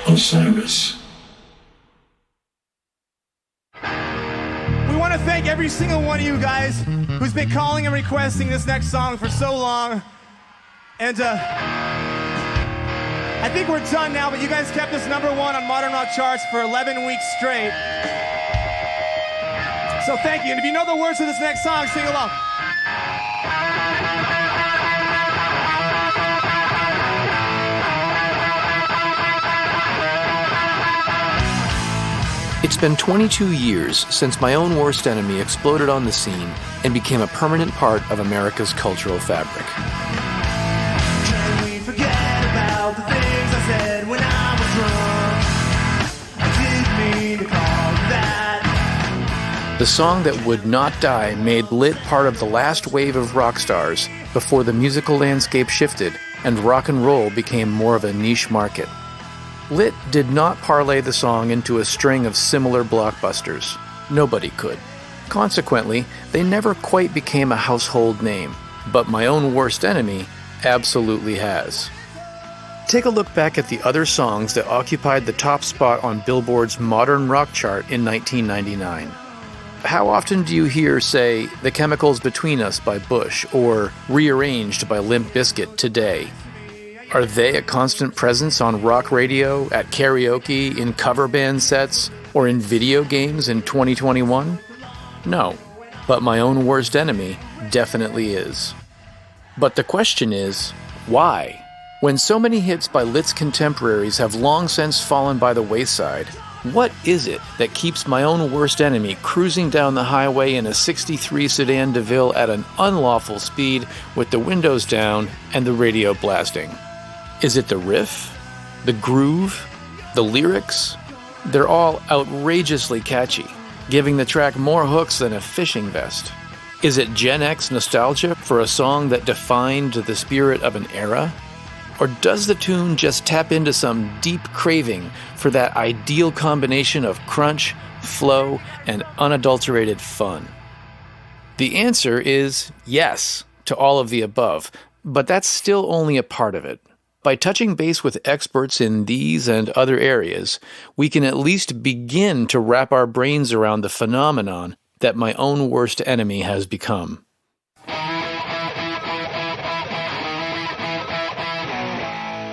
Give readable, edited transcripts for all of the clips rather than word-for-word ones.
Osiris. We want to thank every single one of you guys who's been calling and requesting this next song for so long. And I think we're done now, but you guys kept us #1 on modern rock charts for 11 weeks straight. So thank you. And if you know the words of this next song, sing along. It's been 22 years since My Own Worst Enemy exploded on the scene and became a permanent part of America's cultural fabric. Can we forget about the things I said when I was drunk? I didn't mean to call you that. The song that would not die made Lit part of the last wave of rock stars before the musical landscape shifted and rock and roll became more of a niche market. Lit did not parlay the song into a string of similar blockbusters. Nobody could. Consequently, they never quite became a household name, but My Own Worst Enemy absolutely has. Take a look back at the other songs that occupied the top spot on Billboard's Modern Rock chart in 1999. How often do you hear, say, The Chemicals Between Us by Bush or Rearranged by Limp Bizkit today? Are they a constant presence on rock radio, at karaoke, in cover band sets, or in video games in 2021? No, but My Own Worst Enemy definitely is. But the question is, why? When so many hits by Lit's contemporaries have long since fallen by the wayside, what is it that keeps My Own Worst Enemy cruising down the highway in a '63 sedan DeVille at an unlawful speed with the windows down and the radio blasting? Is it the riff? The groove? The lyrics? They're all outrageously catchy, giving the track more hooks than a fishing vest. Is it Gen X nostalgia for a song that defined the spirit of an era? Or does the tune just tap into some deep craving for that ideal combination of crunch, flow, and unadulterated fun? The answer is yes to all of the above, but that's still only a part of it. By touching base with experts in these and other areas, we can at least begin to wrap our brains around the phenomenon that My Own Worst Enemy has become.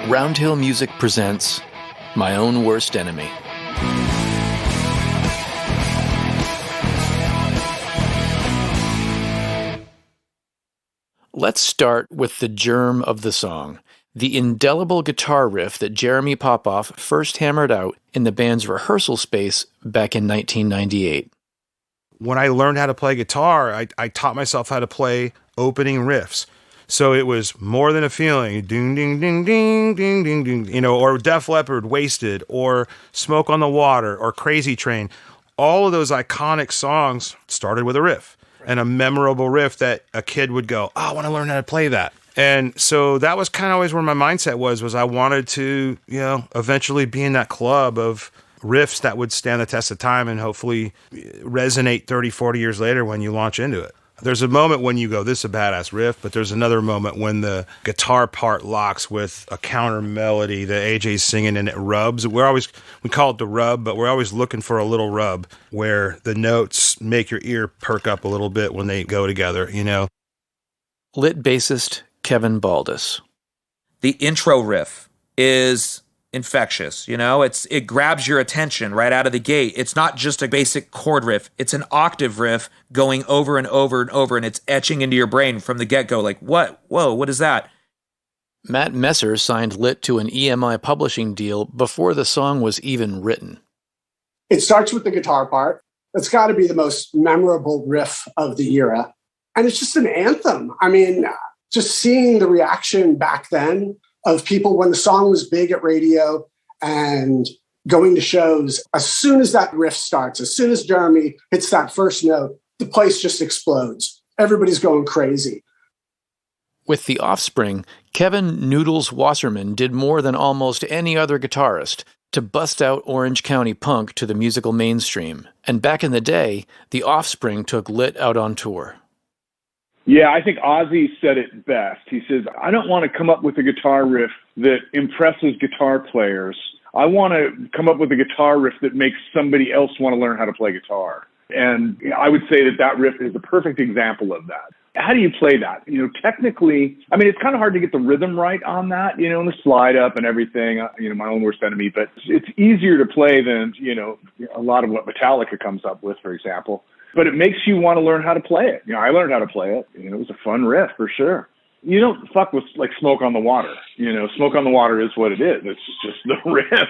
Roundhill Music presents My Own Worst Enemy. Let's start with the germ of the song, the indelible guitar riff that Jeremy Popoff first hammered out in the band's rehearsal space back in 1998. When I learned how to play guitar, I taught myself how to play opening riffs. So it was More Than a Feeling, ding, ding, ding, ding, ding, ding, ding, or Def Leppard, Wasted, or Smoke on the Water, or Crazy Train. All of those iconic songs started with a riff, and a memorable riff that a kid would go, oh, I want to learn how to play that. And so that was kind of always where my mindset was I wanted to, eventually be in that club of riffs that would stand the test of time and hopefully resonate 30, 40 years later when you launch into it. There's a moment when you go, this is a badass riff, but there's another moment when the guitar part locks with a counter melody that AJ's singing and it rubs. We call it the rub, but we're always looking for a little rub where the notes make your ear perk up a little bit when they go together, Lit bassist Kevin Baldus. The intro riff is infectious, it grabs your attention right out of the gate. It's not just a basic chord riff, it's an octave riff going over and over and over, and it's etching into your brain from the get-go, like, what? Whoa, what is that? Matt Messer signed Lit to an EMI publishing deal before the song was even written. It starts with the guitar part. It's got to be the most memorable riff of the era. And it's just an anthem. I mean, just seeing the reaction back then of people when the song was big at radio and going to shows, as soon as that riff starts, as soon as Jeremy hits that first note, the place just explodes. Everybody's going crazy. With The Offspring, Kevin Noodles Wasserman did more than almost any other guitarist to bust out Orange County punk to the musical mainstream. And back in the day, The Offspring took Lit out on tour. Yeah, I think Ozzy said it best. He says, I don't want to come up with a guitar riff that impresses guitar players. I want to come up with a guitar riff that makes somebody else want to learn how to play guitar. And I would say that riff is the perfect example of that. How do you play that? Technically, I mean, it's kind of hard to get the rhythm right on that, and the slide up and everything, my own worst enemy, but it's easier to play than, a lot of what Metallica comes up with, for example. But it makes you want to learn how to play it. I learned how to play it. It was a fun riff for sure. You don't fuck with like Smoke on the Water. Smoke on the Water is what it is. It's just the riff,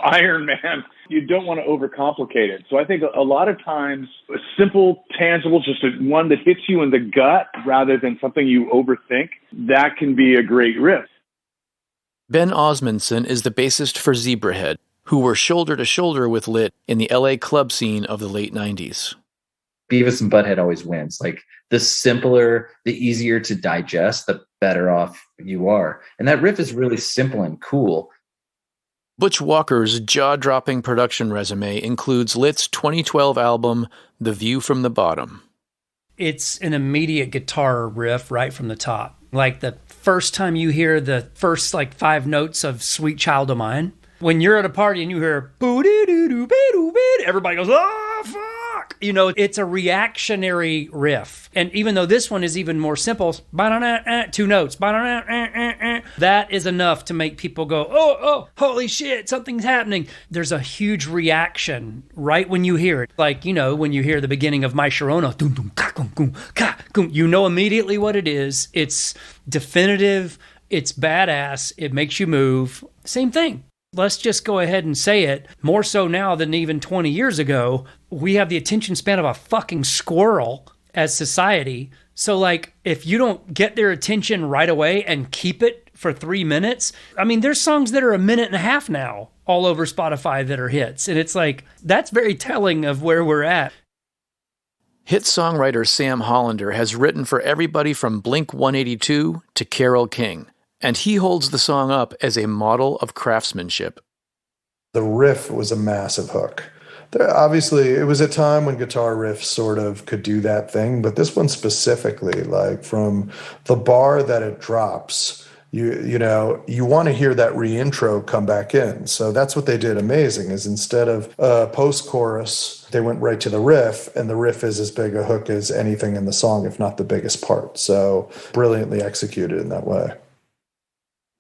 Iron Man. You don't want to overcomplicate it. So I think a lot of times a simple, tangible, just one that hits you in the gut rather than something you overthink, that can be a great riff. Ben Osmenson is the bassist for Zebrahead, who were shoulder to shoulder with Lit in the LA club scene of the late 90s. Beavis and Butthead always wins. Like, the simpler, the easier to digest, the better off you are. And that riff is really simple and cool. Butch Walker's jaw-dropping production resume includes Lit's 2012 album, The View from the Bottom. It's an immediate guitar riff right from the top. Like the first time you hear the first 5 notes of Sweet Child of Mine, when you're at a party and you hear boo-doo-doo-doo-boo-doo, everybody goes, oh, fuck! It's a reactionary riff. And even though this one is even more simple, 2 notes, that is enough to make people go, oh, holy shit, something's happening. There's a huge reaction right when you hear it. Like, when you hear the beginning of My Sharona, you know immediately what it is. It's definitive. It's badass. It makes you move. Same thing. Let's just go ahead and say it. More so now than even 20 years ago, we have the attention span of a fucking squirrel as society. So if you don't get their attention right away and keep it for 3 minutes, I mean, there's songs that are 1.5 minutes now all over Spotify that are hits. And it's that's very telling of where we're at. Hit songwriter Sam Hollander has written for everybody from Blink-182 to Carole King, and he holds the song up as a model of craftsmanship. The riff was a massive hook. Obviously, it was a time when guitar riffs sort of could do that thing, but this one specifically, from the bar that it drops, you want to hear that re-intro come back in. So that's what they did amazing, is instead of post-chorus, they went right to the riff, and the riff is as big a hook as anything in the song, if not the biggest part. So brilliantly executed in that way.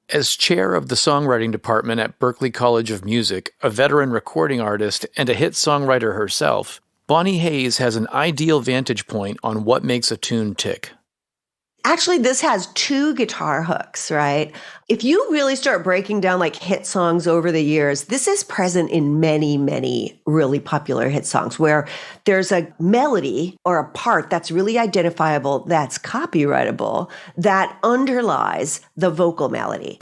As chair of the songwriting department at Berklee College of Music, a veteran recording artist, and a hit songwriter herself, Bonnie Hayes has an ideal vantage point on what makes a tune tick. Actually, this has 2 guitar hooks, right? If you really start breaking down hit songs over the years, this is present in many, many really popular hit songs where there's a melody or a part that's really identifiable, that's copyrightable, that underlies the vocal melody.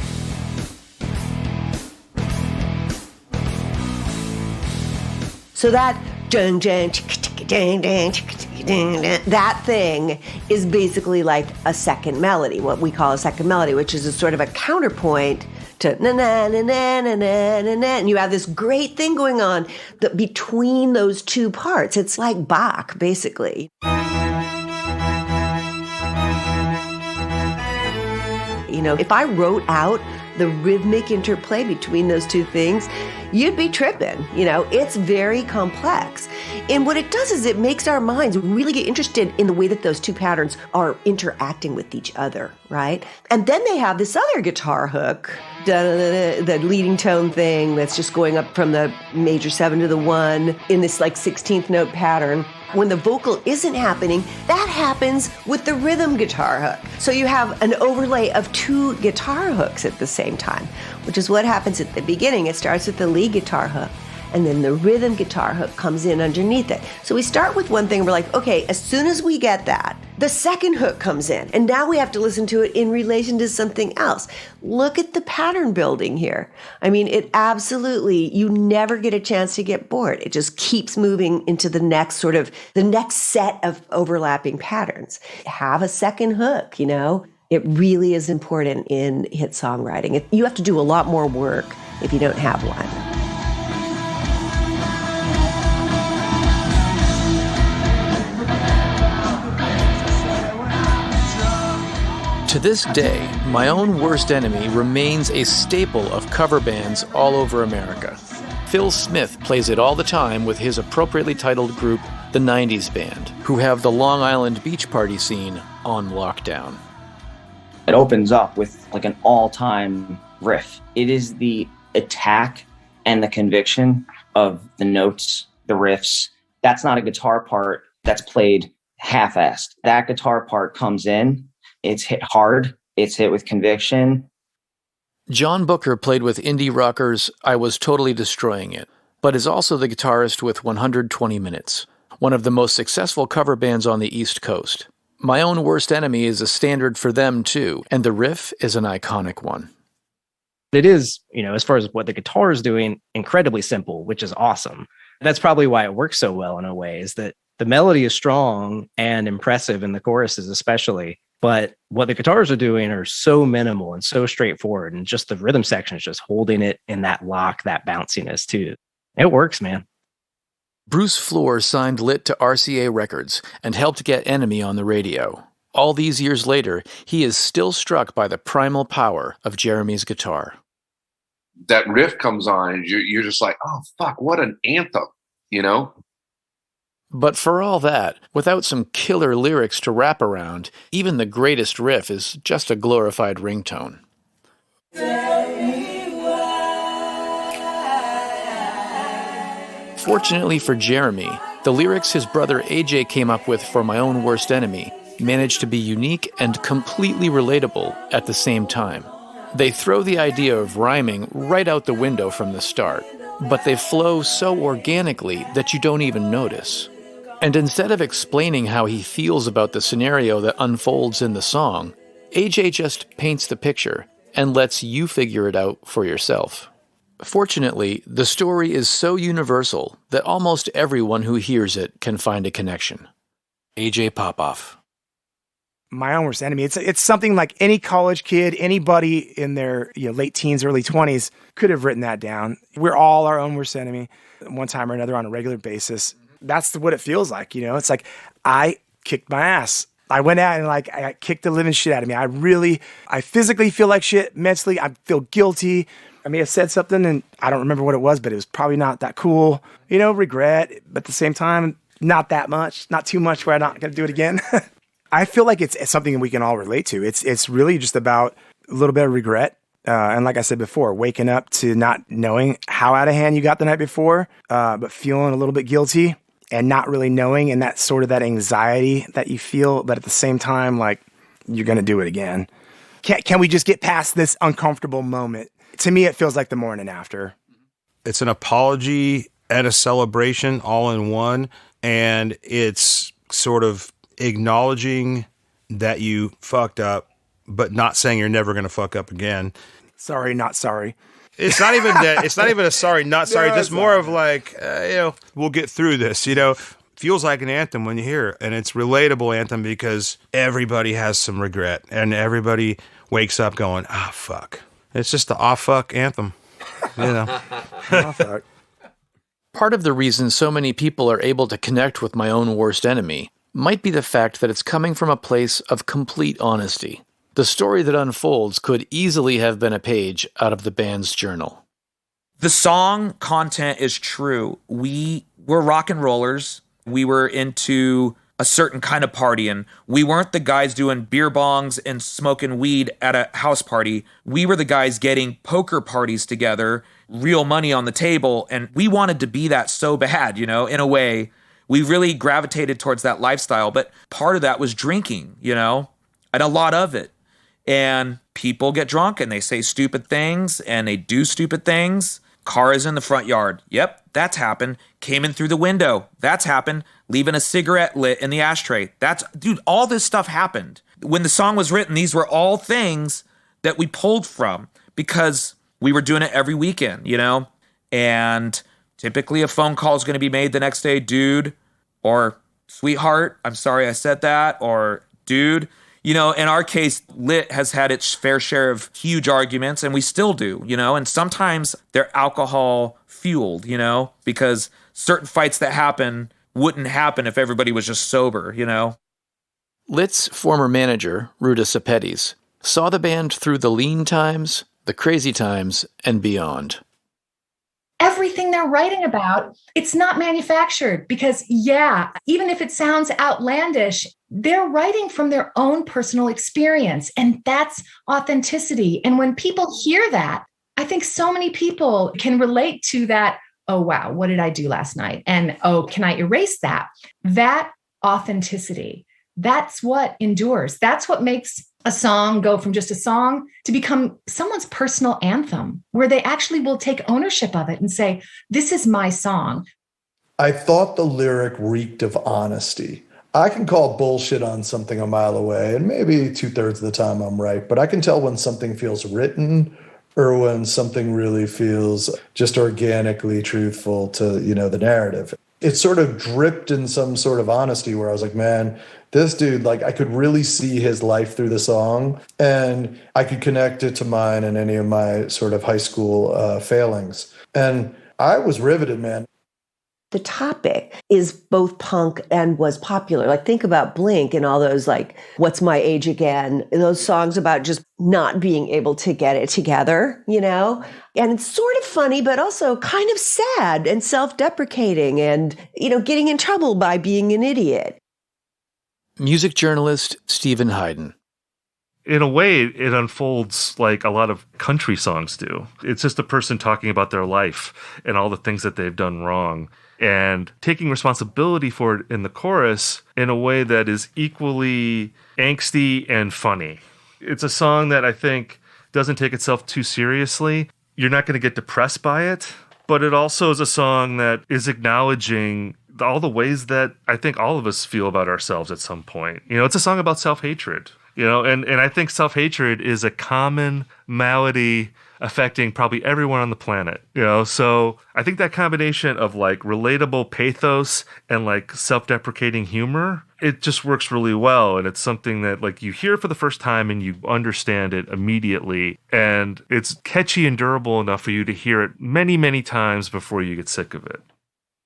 So that that thing is basically like a second melody, what we call a second melody, which is a sort of a counterpoint to na na na na na na na na, and you have this great thing going on between those 2 parts. It's like Bach, basically. If I wrote out the rhythmic interplay between those 2 things, you'd be tripping. It's very complex. And what it does is it makes our minds really get interested in the way that those 2 patterns are interacting with each other, right? And then they have this other guitar hook, the leading tone thing that's just going up from the major 7 to the 1 in this 16th note pattern. When the vocal isn't happening, that happens with the rhythm guitar hook. So you have an overlay of 2 guitar hooks at the same time, which is what happens at the beginning. It starts with the lead guitar hook, and then the rhythm guitar hook comes in underneath it. So we start with one thing, and we're like, okay, as soon as we get that, the second hook comes in, and now we have to listen to it in relation to something else. Look at the pattern building here. I mean, it absolutely, you never get a chance to get bored. It just keeps moving into the next set of overlapping patterns. Have a second hook, It really is important in hit songwriting. You have to do a lot more work if you don't have one. To this day, My Own Worst Enemy remains a staple of cover bands all over America. Phil Smith plays it all the time with his appropriately titled group, the 90s Band, who have the Long Island beach party scene on lockdown. It opens up with like an all-time riff. It is the attack and the conviction of the notes, the riffs. That's not a guitar part that's played half-assed. That guitar part comes in, it's hit hard, it's hit with conviction. John Booker played with indie rockers I Was Totally Destroying It, but is also the guitarist with 120 Minutes, one of the most successful cover bands on the East Coast. My Own Worst Enemy is a standard for them too, and the riff is an iconic one. It is, as far as what the guitar is doing, incredibly simple, which is awesome. That's probably why it works so well in a way, is that the melody is strong and impressive in the choruses especially, but what the guitars are doing are so minimal and so straightforward, and just the rhythm section is just holding it in that lock, that bounciness too. It works, man. Bruce Floor signed Lit to RCA Records and helped get Enemy on the radio. All these years later, he is still struck by the primal power of Jeremy's guitar. That riff comes on and you're just like, oh, fuck, what an anthem, But for all that, without some killer lyrics to rap around, even the greatest riff is just a glorified ringtone. Fortunately for Jeremy, the lyrics his brother AJ came up with for My Own Worst Enemy managed to be unique and completely relatable at the same time. They throw the idea of rhyming right out the window from the start, but they flow so organically that you don't even notice. And instead of explaining how he feels about the scenario that unfolds in the song, AJ just paints the picture and lets you figure it out for yourself. Fortunately, the story is so universal that almost everyone who hears it can find a connection. AJ Popoff. My Own Worst Enemy. It's something like any college kid, anybody in their late teens, early 20s could have written that down. We're all our own worst enemy, one time or another on a regular basis. That's what it feels like. It's like I kicked my ass. I went out and I kicked the living shit out of me. I physically feel like shit. Mentally, I feel guilty. I may have said something and I don't remember what it was, but it was probably not that cool. Regret, but at the same time, not that much, not too much where I'm not going to do it again. I feel like it's something we can all relate to. It's really just about a little bit of regret. And like I said before, waking up to not knowing how out of hand you got the night before, but feeling a little bit guilty and not really knowing, and that sort of that anxiety that you feel, but at the same time, like you're going to do it again. Can we just get past this uncomfortable moment? To me, it feels like the morning after. It's an apology and a celebration all in one, and it's sort of acknowledging that you fucked up, but not saying you're never going to fuck up again. Sorry, not sorry. It's not even that. It's not even a sorry, not sorry. No, just more of like, we'll get through this. Feels like an anthem when you hear it, and it's relatable anthem because everybody has some regret, and everybody wakes up going, "Ah, fuck." It's just the fuck anthem, fuck. Part of the reason so many people are able to connect with My Own Worst Enemy might be the fact that it's coming from a place of complete honesty. The story that unfolds could easily have been a page out of the band's journal. The song content is true. We were rock and rollers. We were into a certain kind of partying. We weren't the guys doing beer bongs and smoking weed at a house party. We were the guys getting poker parties together, real money on the table, and we wanted to be that so bad, in a way. We really gravitated towards that lifestyle, but part of that was drinking, and a lot of it. And people get drunk and they say stupid things and they do stupid things. Car is in the front yard. Yep, that's happened. Came in through the window. That's happened. Leaving a cigarette lit in the ashtray. Dude, all this stuff happened. When the song was written, these were all things that we pulled from because we were doing it every weekend, And typically a phone call is going to be made the next day, dude, or sweetheart, I'm sorry I said that, or dude. In our case, Lit has had its fair share of huge arguments, and we still do, and sometimes they're alcohol fueled, because certain fights that happen wouldn't happen if everybody was just sober, Lit's former manager, Ruta Sepetys, saw the band through the lean times, the crazy times, and beyond. Everything they're writing about, it's not manufactured because, yeah, even if it sounds outlandish, they're writing from their own personal experience, and that's authenticity. And when people hear that, I think so many people can relate to that. Oh, wow, what did I do last night? And, oh, can I erase that? That authenticity, that's what endures. That's what makes a song go from just a song to become someone's personal anthem, where they actually will take ownership of it and say, this is my song. I thought the lyric reeked of honesty. I can call bullshit on something a mile away, and maybe 2/3 of the time I'm right, but I can tell when something feels written or when something really feels just organically truthful to, the narrative. It sort of dripped in some sort of honesty where I was like, man, this dude, like, I could really see his life through the song, and I could connect it to mine and any of my sort of high school failings. And I was riveted, man. The topic is both punk and was popular. Like, think about Blink and all those, like, What's My Age Again? Those songs about just not being able to get it together, And it's sort of funny, but also kind of sad and self-deprecating and, getting in trouble by being an idiot. Music journalist Stephen Hayden. In a way, it unfolds like a lot of country songs do. It's just a person talking about their life and all the things that they've done wrong, and taking responsibility for it in the chorus in a way that is equally angsty and funny. It's a song that I think doesn't take itself too seriously. You're not going to get depressed by it, but it also is a song that is acknowledging all the ways that I think all of us feel about ourselves at some point. It's a song about self-hatred, and I think self-hatred is a common malady affecting probably everyone on the planet, so I think that combination of like relatable pathos and like self-deprecating humor, it just works really well. And it's something that like you hear for the first time and you understand it immediately, and it's catchy and durable enough for you to hear it many, many times before you get sick of it.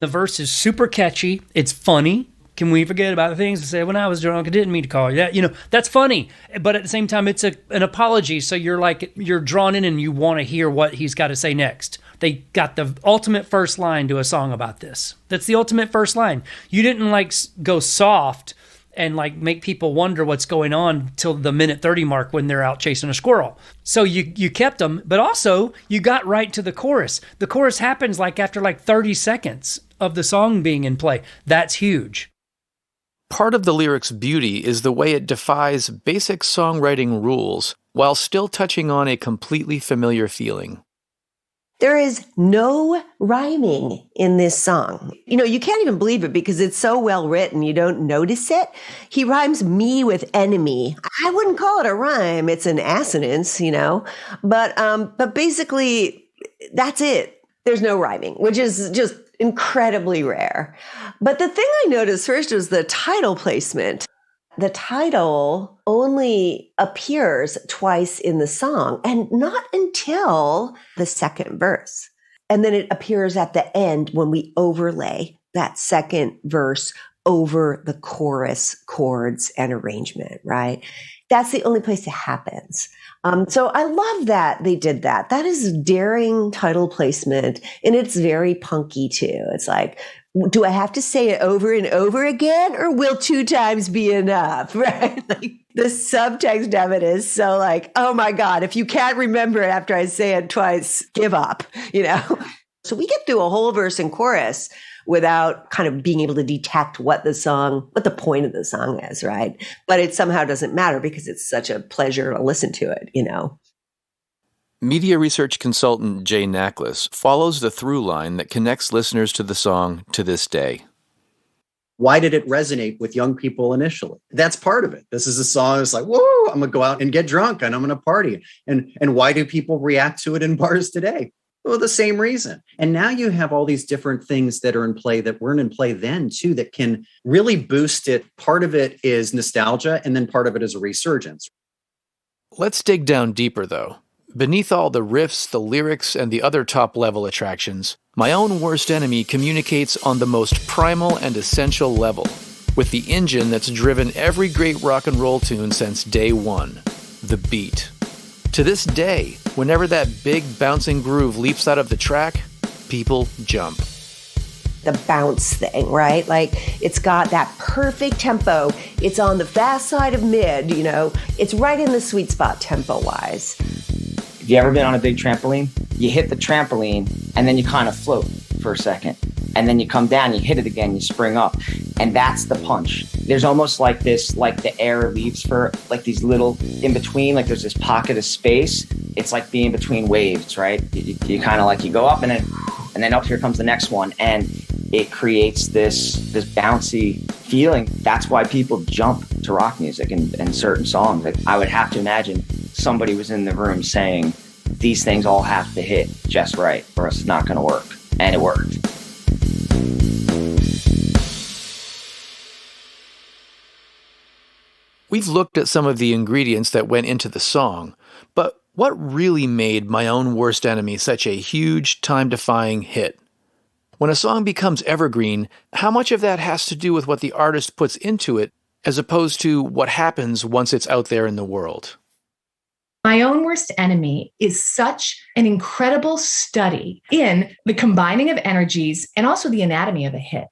The verse is super catchy. It's funny. Can we forget about the things I said when I was drunk? I didn't mean to call you that. That's funny. But at the same time, it's an apology. So you're drawn in and you want to hear what he's got to say next. They got the ultimate first line to a song about this. That's the ultimate first line. You didn't like go soft and like make people wonder what's going on till the minute 30 mark when they're out chasing a squirrel. So you kept them, but also you got right to the chorus. The chorus happens like after like 30 seconds of the song being in play. That's huge. Part of the lyric's beauty is the way it defies basic songwriting rules while still touching on a completely familiar feeling. There is no rhyming in this song. You can't even believe it because it's so well written, you don't notice it. He rhymes me with enemy. I wouldn't call it a rhyme. It's an assonance, But basically, that's it. There's no rhyming, which is just incredibly rare. But the thing I noticed first was the title placement. The title only appears twice in the song, and not until the second verse. And then it appears at the end when we overlay that second verse over the chorus chords and arrangement, right? That's the only place it happens. So I love that they did that. That is daring title placement, and it's very punky too. It's like, do I have to say it over and over again, or will 2 times be enough? Right? Like, the subtext of it is so like, oh my God, if you can't remember it after I say it twice, give up, So we get through a whole verse and chorus without kind of being able to detect what the point of the song is, right? But it somehow doesn't matter because it's such a pleasure to listen to it, Media research consultant Jay Naklis follows the through line that connects listeners to the song to this day. Why did it resonate with young people initially? That's part of it. This is a song that's like, whoa, I'm going to go out and get drunk and I'm going to party. And why do people react to it in bars today? Well, the same reason. And now you have all these different things that are in play that weren't in play then too, that can really boost it. Part of it is nostalgia, and then part of it is a resurgence. Let's dig down deeper though. Beneath all the riffs, the lyrics, and the other top-level attractions, My Own Worst Enemy communicates on the most primal and essential level, with the engine that's driven every great rock and roll tune since day one. the beat. To this day, whenever that big bouncing groove leaps out of the track, people jump. The bounce thing, right? Like, it's got that perfect tempo. It's on the fast side of mid, you know. It's right in the sweet spot tempo-wise. Have you ever been on a big trampoline? You hit the trampoline and then you kind of float for a second. And then you come down, you hit it again, you spring up. And that's the punch. There's almost like this, like the air leaves for like these little in between, like there's this pocket of space. It's like being between waves, right? You kind of like, you go up and then up here comes the next one. And it creates this bouncy feeling. That's why people jump to rock music and certain songs. Like, I would have to imagine somebody was in the room saying, these things all have to hit just right or else it's not going to work. And it worked. We've looked at some of the ingredients that went into the song, but what really made My Own Worst Enemy such a huge, time-defying hit? When a song becomes evergreen, how much of that has to do with what the artist puts into it as opposed to what happens once it's out there in the world? My Own Worst Enemy is such an incredible study in the combining of energies and also the anatomy of a hit.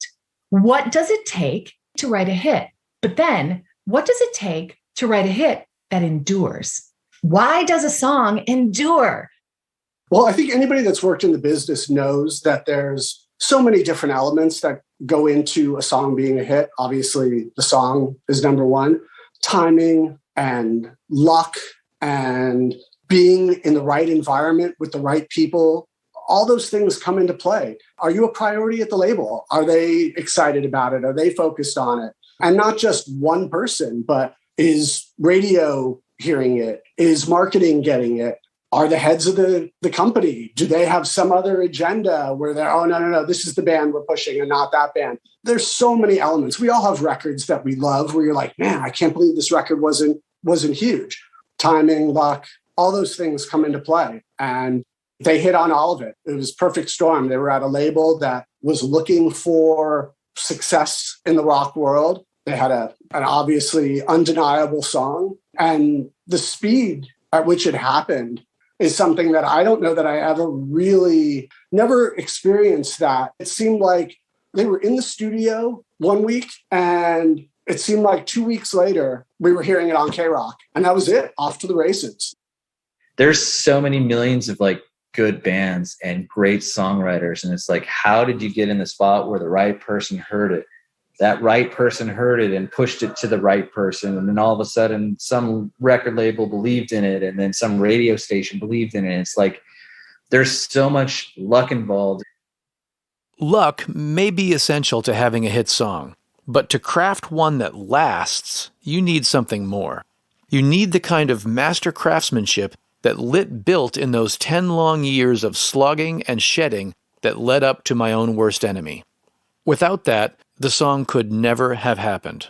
What does it take to write a hit? But then, what does it take to write a hit that endures? Why does a song endure? Well, I think anybody that's worked in the business knows that there's so many different elements that go into a song being a hit. Obviously, the song is number one. Timing and luck and being in the right environment with the right people, all those things come into play. Are you a priority at the label? Are they excited about it? Are they focused on it? And not just one person, but is radio hearing it? Is marketing getting it? Are the heads of the company, do they have some other agenda where they're, oh, no, this is the band we're pushing and not that band? There's so many elements. We all have records that we love where you're like, man, I can't believe this record wasn't huge. Timing, luck, all those things come into play. And they hit on all of it. It was perfect storm. They were at a label that was looking for success in the rock world. They had an obviously undeniable song. And the speed at which it happened is something that I don't know that I ever really never experienced that. It seemed like they were in the studio one week and it seemed like 2 weeks later, we were hearing it on K-Rock. And that was it, off to the races. There's so many millions of like good bands and great songwriters. And it's like, how did you get in the spot where the right person heard it? That right person heard it and pushed it to the right person. And then all of a sudden some record label believed in it. And then some radio station believed in it. It's like, there's so much luck involved. Luck may be essential to having a hit song, but to craft one that lasts, you need something more. You need the kind of master craftsmanship that Lit built in those 10 long years of slogging and shedding that led up to My Own Worst Enemy. Without that, the song could never have happened.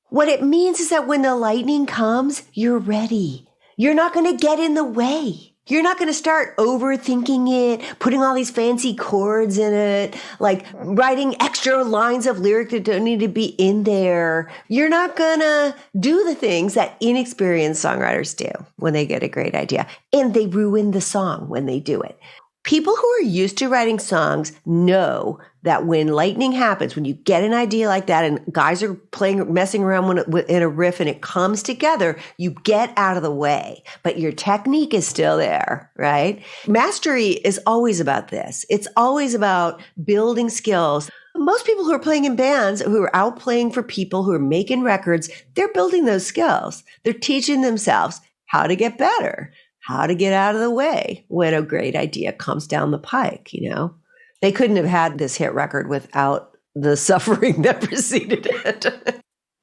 What it means is that when the lightning comes, you're ready. You're not going to get in the way. You're not going to start overthinking it, putting all these fancy chords in it, like writing extra lines of lyric that don't need to be in there. You're not going to do the things that inexperienced songwriters do when they get a great idea. And they ruin the song when they do it. People who are used to writing songs know that when lightning happens, when you get an idea like that and guys are messing around in a riff and it comes together, you get out of the way, but your technique is still there, right? Mastery is always about this. It's always about building skills. Most people who are playing in bands, who are out playing for people, who are making records, they're building those skills. They're teaching themselves how to get better, how to get out of the way when a great idea comes down the pike, you know? They couldn't have had this hit record without the suffering that preceded it.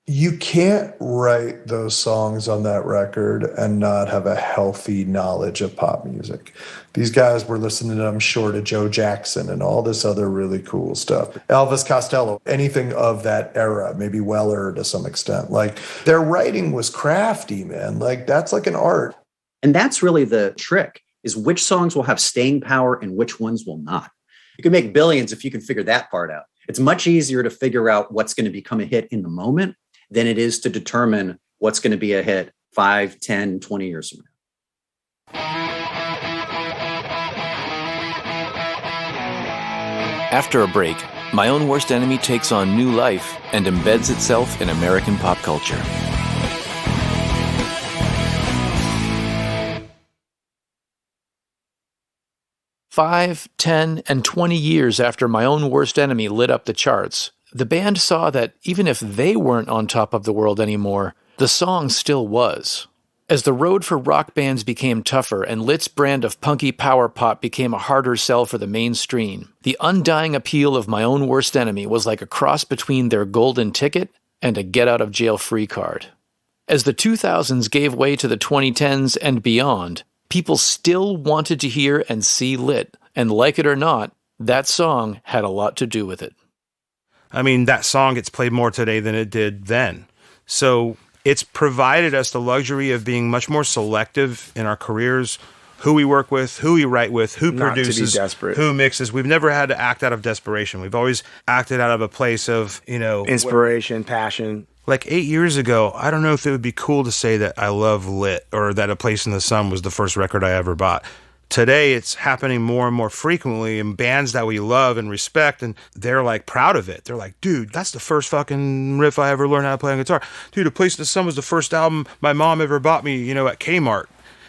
You can't write those songs on that record and not have a healthy knowledge of pop music. These guys were listening, I'm sure, to Joe Jackson and all this other really cool stuff. Elvis Costello, anything of that era, maybe Weller to some extent. Like, their writing was crafty, man. Like, that's like an art. And that's really the trick, is which songs will have staying power and which ones will not. You can make billions if you can figure that part out. It's much easier to figure out what's going to become a hit in the moment than it is to determine what's going to be a hit 5, 10, 20 years from now. After a break, My Own Worst Enemy takes on new life and embeds itself in American pop culture. Five, 10, and 20 years after My Own Worst Enemy lit up the charts, the band saw that even if they weren't on top of the world anymore, the song still was. As the road for rock bands became tougher and Lit's brand of punky power pop became a harder sell for the mainstream, the undying appeal of My Own Worst Enemy was like a cross between their golden ticket and a get-out-of-jail-free card. As the 2000s gave way to the 2010s and beyond, people still wanted to hear and see Lit, and like it or not, that song had a lot to do with it. I mean, that song gets played more today than it did then. So it's provided us the luxury of being much more selective in our careers, who we work with, who we write with, who Not produces, to be desperate. who mixes. We've never had to act out of desperation. We've always acted out of a place of, inspiration, passion. Like 8 years ago, I don't know if it would be cool to say that I love Lit or that A Place in the Sun was the first record I ever bought. Today, it's happening more and more frequently in bands that we love and respect, and they're like proud of it. They're like, dude, that's the first fucking riff I ever learned how to play on guitar. Dude, A Place in the Sun was the first album my mom ever bought me, at Kmart.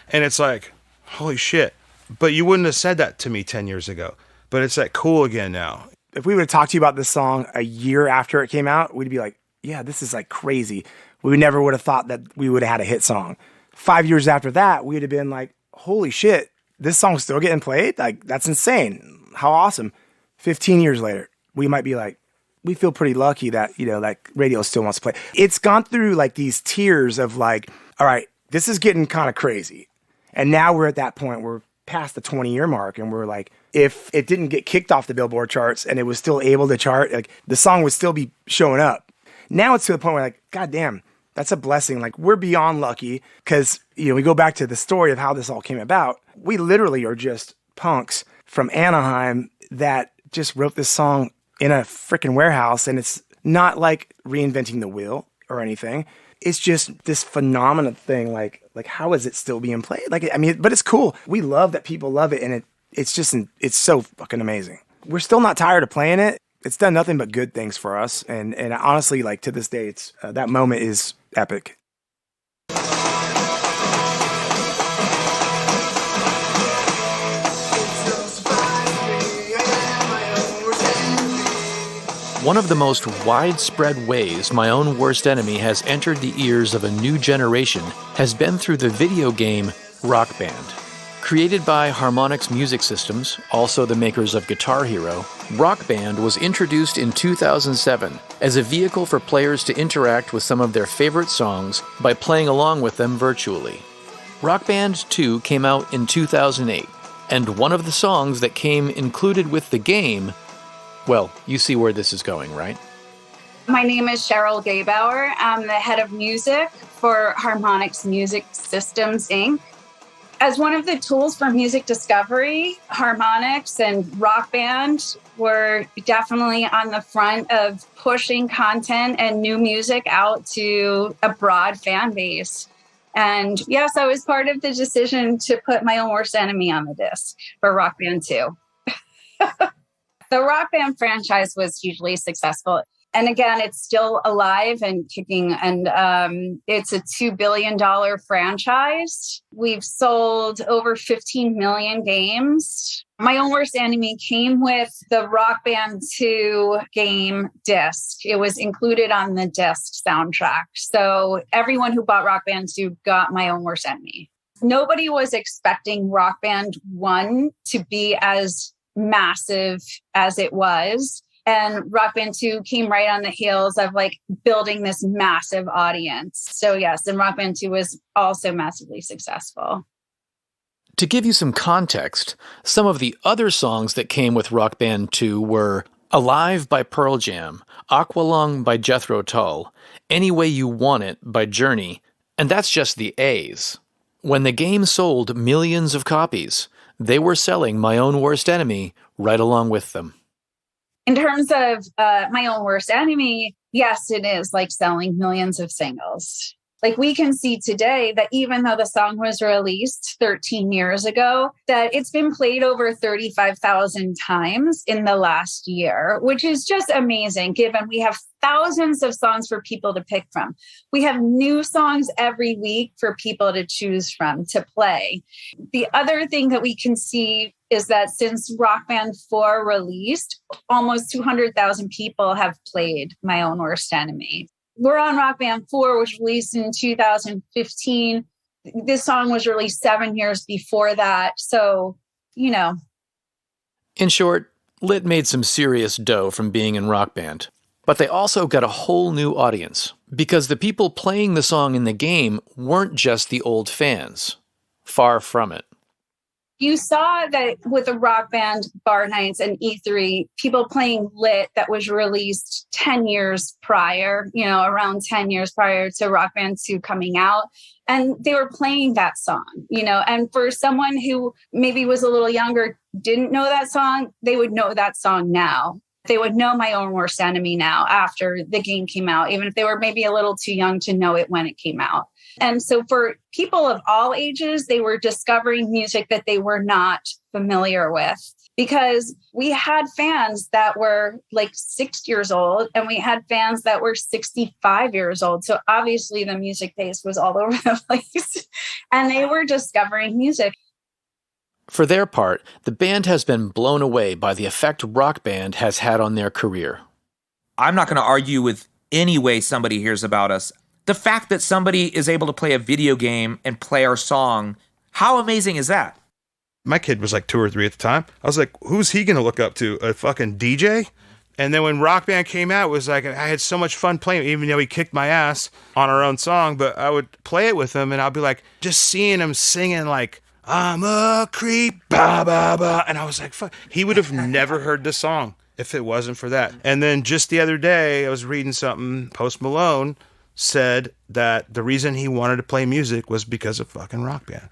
And it's like, holy shit. But you wouldn't have said that to me 10 years ago. But it's like cool again now. If we would have talked to you about this song a year after it came out, we'd be like, yeah, this is like crazy. We never would have thought that we would have had a hit song. 5 years after that, we'd have been like, holy shit. This song's still getting played? Like, that's insane. How awesome. 15 years later, we might be like, we feel pretty lucky that, like radio still wants to play. It's gone through like these tiers of like, all right, this is getting kind of crazy. And now we're at that point, we're past the 20-year mark, and we're like, if it didn't get kicked off the Billboard charts and it was still able to chart, like the song would still be showing up. Now it's to the point where like, God damn, that's a blessing. Like, we're beyond lucky because, we go back to the story of how this all came about. We literally are just punks from Anaheim that just wrote this song in a freaking warehouse. And it's not like reinventing the wheel or anything. It's just this phenomenal thing. Like how is it still being played? But it's cool. We love that people love it. And it's so fucking amazing. We're still not tired of playing it. It's done nothing but good things for us. And honestly, like to this day, it's that moment is epic. One of the most widespread ways My Own Worst Enemy has entered the ears of a new generation has been through the video game Rock Band. Created by Harmonix Music Systems, also the makers of Guitar Hero, Rock Band was introduced in 2007 as a vehicle for players to interact with some of their favorite songs by playing along with them virtually. Rock Band 2 came out in 2008, and one of the songs that came included with the game, well, you see where this is going, right? My name is Cheryl Gaybauer. I'm the head of music for Harmonix Music Systems, Inc. As one of the tools for music discovery, Harmonix and Rock Band were definitely on the front of pushing content and new music out to a broad fan base. And yes, I was part of the decision to put My Own Worst Enemy on the disc for Rock Band 2. The Rock Band franchise was hugely successful. And again, it's still alive and kicking. And it's a $2 billion franchise. We've sold over 15 million games. My Own Worst Enemy came with the Rock Band 2 game disc. It was included on the disc soundtrack. So everyone who bought Rock Band 2 got My Own Worst Enemy. Nobody was expecting Rock Band 1 to be as massive as it was. And Rock Band 2 came right on the heels of like building this massive audience. So yes, and Rock Band 2 was also massively successful. To give you some context, some of the other songs that came with Rock Band 2 were Alive by Pearl Jam, Aqualung by Jethro Tull, Any Way You Want It by Journey, and that's just the A's. When the game sold millions of copies, they were selling My Own Worst Enemy right along with them. In terms of My Own Worst Enemy, yes, it is like selling millions of singles. Like we can see today that even though the song was released 13 years ago, that it's been played over 35,000 times in the last year, which is just amazing given we have thousands of songs for people to pick from. We have new songs every week for people to choose from to play. The other thing that we can see is that since Rock Band 4 released, almost 200,000 people have played My Own Worst Enemy. We're on Rock Band 4, which was released in 2015. This song was released 7 years before that. So, you know. In short, Lit made some serious dough from being in Rock Band. But they also got a whole new audience, because the people playing the song in the game weren't just the old fans. Far from it. You saw that with the Rock Band bar nights and E3, people playing Lit that was released 10 years prior, around 10 years prior to Rock Band 2 coming out. And they were playing that song, and for someone who maybe was a little younger, didn't know that song, they would know that song now. They would know My Own Worst Enemy now after the game came out, even if they were maybe a little too young to know it when it came out. And so for people of all ages, they were discovering music that they were not familiar with, because we had fans that were like 6 years old and we had fans that were 65 years old. So obviously the music taste was all over the place and they were discovering music. For their part, the band has been blown away by the effect Rock Band has had on their career. I'm not going to argue with any way somebody hears about us. The fact that somebody is able to play a video game and play our song, how amazing is that? My kid was like 2 or 3 at the time. I was like, who's he going to look up to? A fucking DJ? And then when Rock Band came out, it was like, I had so much fun playing, even though he kicked my ass on our own song, but I would play it with him and I'd be like, just seeing him singing like, I'm a creep, ba ba ba. And I was like, fuck. He would have never heard this song if it wasn't for that. And then just the other day, I was reading something, Post Malone said that the reason he wanted to play music was because of fucking Rock Band.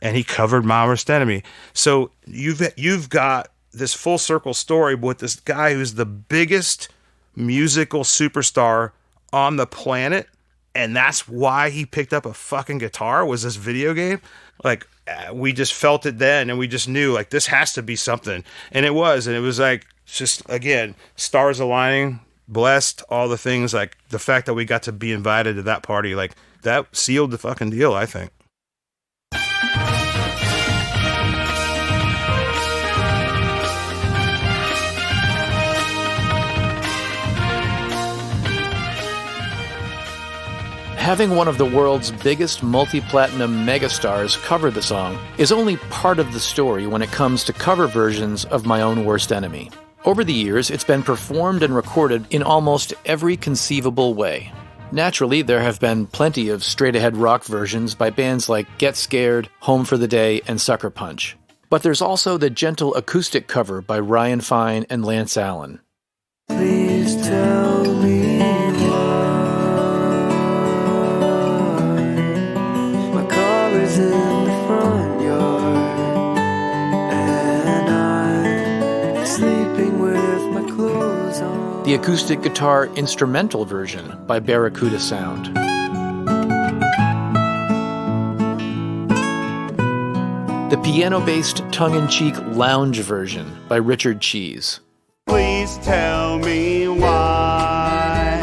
And he covered My Worst Enemy. So you've got this full circle story with this guy who's the biggest musical superstar on the planet. And that's why he picked up a fucking guitar, was this video game. Like, we just felt it then, and we just knew, like, this has to be something. And it was like, just, again, stars aligning, blessed, all the things, like, the fact that we got to be invited to that party, like, that sealed the fucking deal, I think. Having one of the world's biggest multi-platinum megastars cover the song is only part of the story when it comes to cover versions of My Own Worst Enemy. Over the years, it's been performed and recorded in almost every conceivable way. Naturally, there have been plenty of straight-ahead rock versions by bands like Get Scared, Home for the Day, and Sucker Punch. But there's also the gentle acoustic cover by Ryan Fine and Lance Allen. Please tell me why my car is in the front yard and I'm sleeping with my clothes on. The acoustic guitar instrumental version by Barracuda Sound. The piano-based tongue-in-cheek lounge version by Richard Cheese. Please tell me why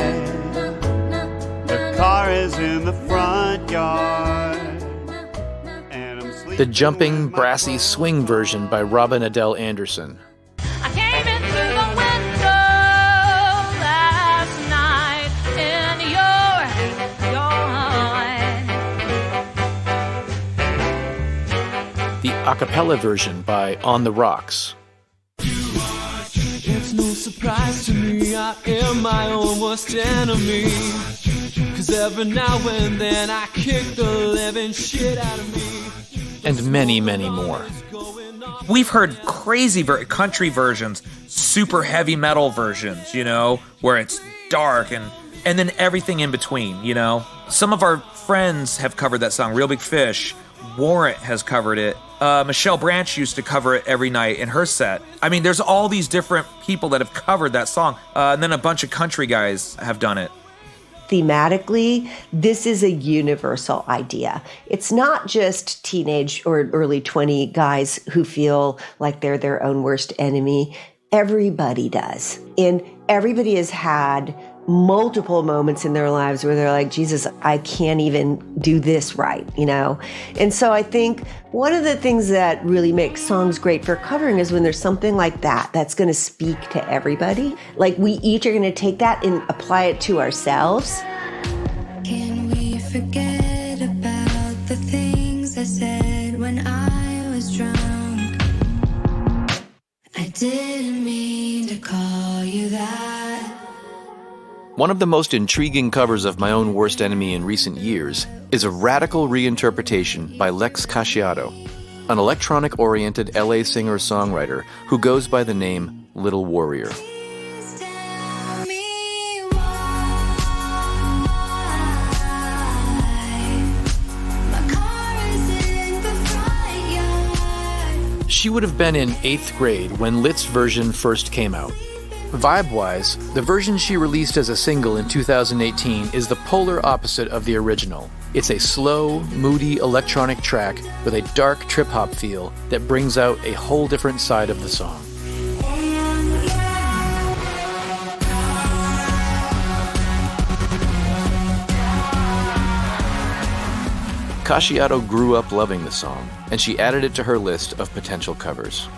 the car is in the front yard and I'm sleeping. The jumping, brassy swing version by Robin Adele Anderson. I came in through the window last night in your The a cappella version by On the Rocks. It's no surprise to me, I am my own worst enemy. 'Cause every now and then I kick the living shit out of me. And many, many more. We've heard crazy country versions, super heavy metal versions, where it's dark and then everything in between, Some of our friends have covered that song, Real Big Fish. Warrant has covered it. Michelle Branch used to cover it every night in her set. I mean, there's all these different people that have covered that song. And then a bunch of country guys have done it. thematically, this is a universal idea. It's not just teenage or early 20 guys who feel like they're their own worst enemy. Everybody does. And everybody has had multiple moments in their lives where they're like, Jesus, I can't even do this right, you know? And so I think one of the things that really makes songs great for covering is when there's something like that that's going to speak to everybody. Like we each are going to take that and apply it to ourselves. Can we forget about the things I said when I was drunk? I didn't mean to call you that. One of the most intriguing covers of My Own Worst Enemy in recent years is a radical reinterpretation by Lex Casciato, an electronic-oriented LA singer-songwriter who goes by the name Little Warrior. She would have been in 8th grade when Lit's version first came out. Vibe-wise, the version she released as a single in 2018 is the polar opposite of the original. It's a slow, moody electronic track with a dark trip-hop feel that brings out a whole different side of the song. Casciato grew up loving the song, and she added it to her list of potential covers.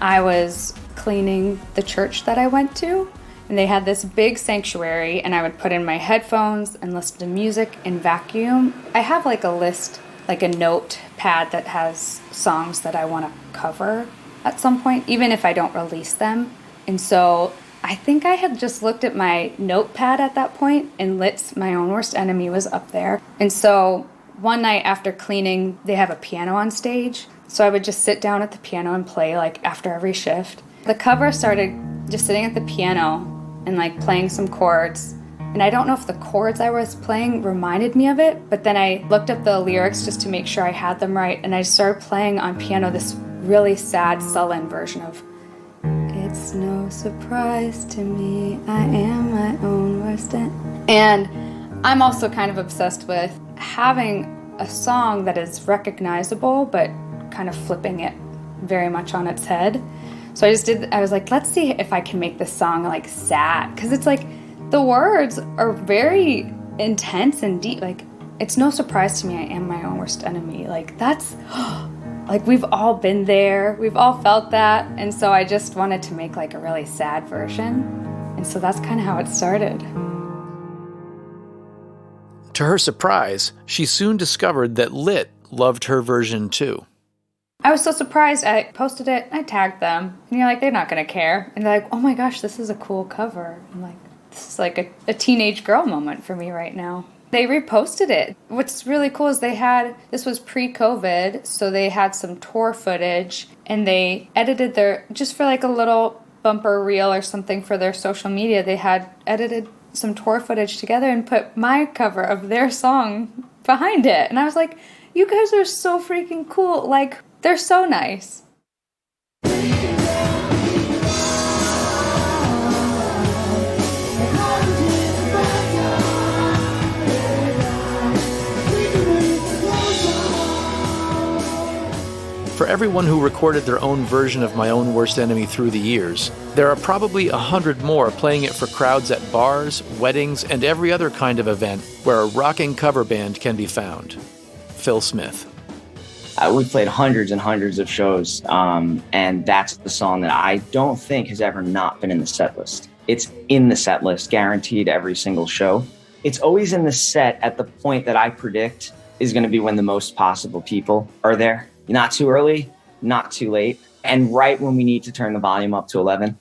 I was cleaning the church that I went to, and they had this big sanctuary, and I would put in my headphones and listen to music and vacuum. I have like a list, like a notepad that has songs that I want to cover at some point, even if I don't release them. And so I think I had just looked at my notepad at that point, and Lit's My Own Worst Enemy was up there. And so one night after cleaning, they have a piano on stage. So I would just sit down at the piano and play like after every shift. The cover started just sitting at the piano and like playing some chords. And I don't know if the chords I was playing reminded me of it, but then I looked up the lyrics just to make sure I had them right. And I started playing on piano this really sad, sullen version of "It's no surprise to me, I am my own worst enemy." And I'm also kind of obsessed with having a song that is recognizable, but kind of flipping it very much on its head. So I was like, let's see if I can make this song like sad, because it's like the words are very intense and deep. Like, it's no surprise to me I am my own worst enemy. Like, that's like, we've all been there, we've all felt that. And so I just wanted to make like a really sad version, and so that's kind of how it started. To her surprise, she soon discovered that Lit loved her version too. I was so surprised. I posted it, I tagged them, and you're like, they're not going to care. And they're like, oh my gosh, this is a cool cover. I'm like, this is like a teenage girl moment for me right now. They reposted it. What's really cool is this was pre-COVID, so they had some tour footage, and they edited just for like a little bumper reel or something for their social media, they had edited some tour footage together and put my cover of their song behind it. And I was like, you guys are so freaking cool. Like, they're so nice. For everyone who recorded their own version of My Own Worst Enemy through the years, there are probably 100 more playing it for crowds at bars, weddings, and every other kind of event where a rocking cover band can be found. Phil Smith. We've played hundreds and hundreds of shows, and that's the song that I don't think has ever not been in the set list. It's in the set list, guaranteed every single show. It's always in the set at the point that I predict is going to be when the most possible people are there. Not too early, not too late, and right when we need to turn the volume up to 11.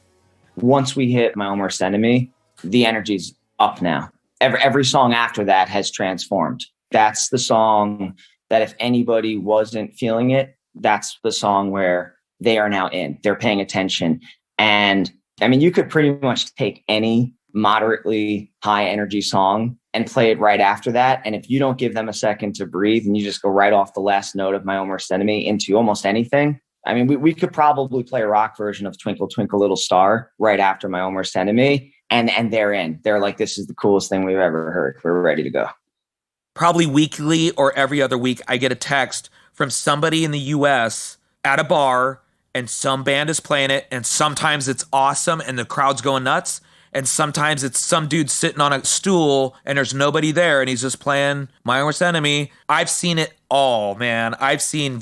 Once we hit My Own Worst Enemy, the energy's up now. Every song after that has transformed. That's the song that if anybody wasn't feeling it, that's the song where they are now in. They're paying attention. And I mean, you could pretty much take any moderately high energy song and play it right after that. And if you don't give them a second to breathe and you just go right off the last note of My Own Worst Enemy into almost anything, I mean, we could probably play a rock version of Twinkle, Twinkle, Little Star right after My Own Worst Enemy. and they're in. They're like, this is the coolest thing we've ever heard. We're ready to go. Probably weekly or every other week, I get a text from somebody in the US at a bar, and some band is playing it, and sometimes it's awesome and the crowd's going nuts, and sometimes it's some dude sitting on a stool and there's nobody there and he's just playing My Worst Enemy. I've seen it all, man. I've seen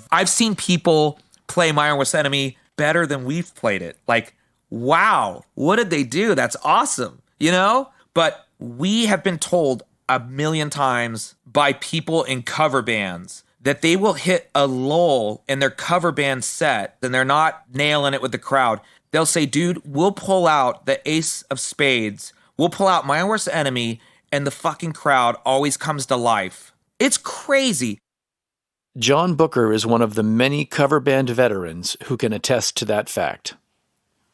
people play My Worst Enemy better than we've played it. Like, wow, what did they do? That's awesome, you know? But we have been told a million times by people in cover bands that they will hit a lull in their cover band set and they're not nailing it with the crowd. They'll say, dude, we'll pull out the ace of spades. We'll pull out My Worst Enemy, and the fucking crowd always comes to life. It's crazy. John Booker is one of the many cover band veterans who can attest to that fact.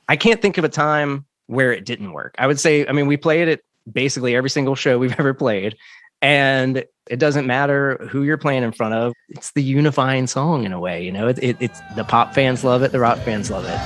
I can't think of a time where it didn't work. I would say, I mean, we played it basically every single show we've ever played. And it doesn't matter who you're playing in front of. It's the unifying song in a way, you know. It's the pop fans love it, the rock fans love it.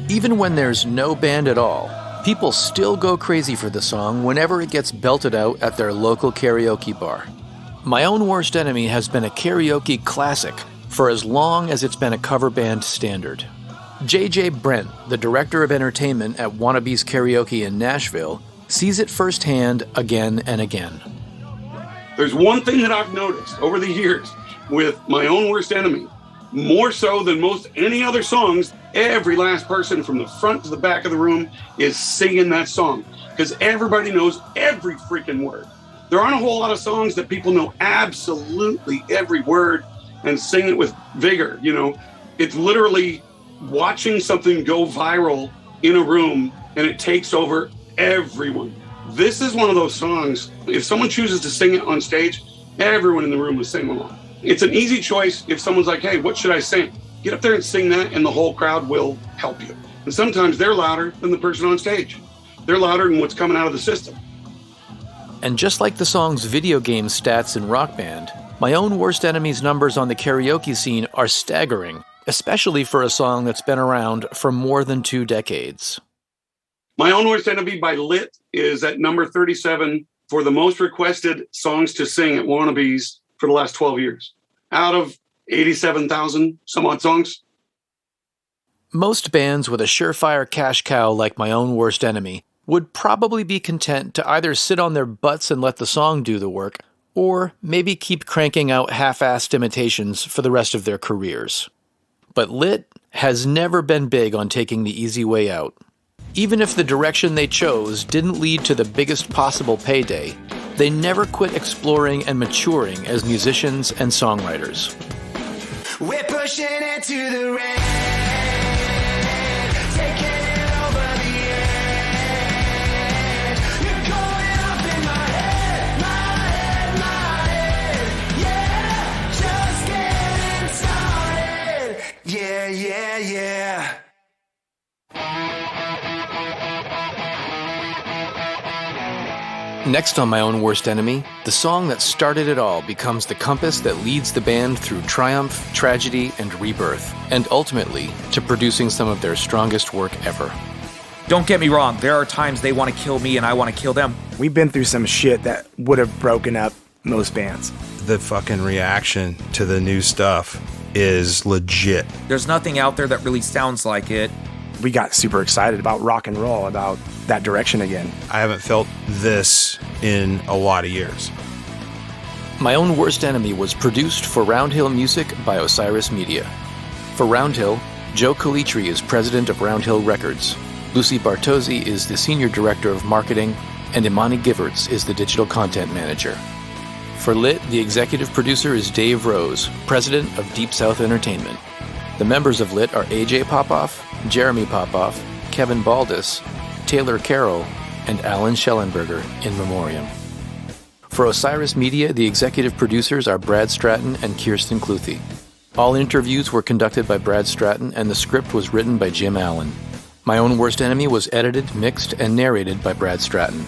Even when there's no band at all, people still go crazy for the song whenever it gets belted out at their local karaoke bar. My Own Worst Enemy has been a karaoke classic for as long as it's been a cover band standard. J.J. Brent, the director of entertainment at Wannabe's Karaoke in Nashville, sees it firsthand again and again. There's one thing that I've noticed over the years with My Own Worst Enemy, more so than most any other songs, every last person from the front to the back of the room is singing that song because everybody knows every freaking word. There aren't a whole lot of songs that people know absolutely every word and sing it with vigor. You know, it's literally watching something go viral in a room and it takes over everyone. This is one of those songs, if someone chooses to sing it on stage, everyone in the room will sing along. It's an easy choice if someone's like, hey, what should I sing? Get up there and sing that and the whole crowd will help you. And sometimes they're louder than the person on stage. They're louder than what's coming out of the system. And just like the song's video game stats in Rock Band, My Own Worst Enemy's numbers on the karaoke scene are staggering, especially for a song that's been around for more than 2 decades. My Own Worst Enemy by Lit is at number 37 for the most requested songs to sing at Wannabe's for the last 12 years. Out of 87,000 some odd songs. Most bands with a surefire cash cow like My Own Worst Enemy would probably be content to either sit on their butts and let the song do the work, or maybe keep cranking out half-assed imitations for the rest of their careers. But Lit has never been big on taking the easy way out. Even if the direction they chose didn't lead to the biggest possible payday, they never quit exploring and maturing as musicians and songwriters. We're pushing it to the red, taking it over the edge. You're going up in my head, my head, yeah, just getting started, yeah, yeah, yeah. Next on My Own Worst Enemy, the song that started it all becomes the compass that leads the band through triumph, tragedy, and rebirth, and ultimately to producing some of their strongest work ever. Don't get me wrong, there are times they want to kill me and I want to kill them. We've been through some shit that would have broken up most bands. The fucking reaction to the new stuff is legit. There's nothing out there that really sounds like it. We got super excited about rock and roll, about that direction again. I haven't felt this in a lot of years. My Own Worst Enemy was produced for Roundhill Music by Osiris Media. For Roundhill, Joe Calitri is president of Roundhill Records, Lucy Bartozzi is the senior director of marketing, and Imani Giverts is the digital content manager. For Lit, the executive producer is Dave Rose, president of Deep South Entertainment. The members of Lit are AJ Popoff, Jeremy Popoff, Kevin Baldus, Taylor Carroll, and Alan Schellenberger in memoriam. For Osiris Media, the executive producers are Brad Stratton and Kirsten Cluthy. All interviews were conducted by Brad Stratton, and the script was written by Jim Allen. My Own Worst Enemy was edited, mixed, and narrated by Brad Stratton.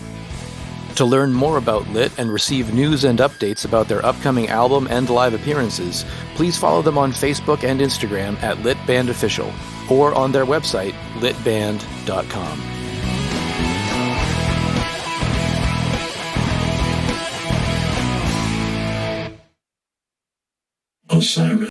To learn more about Lit and receive news and updates about their upcoming album and live appearances, please follow them on Facebook and Instagram at LitBandOfficial or on their website, litband.com. Osiris.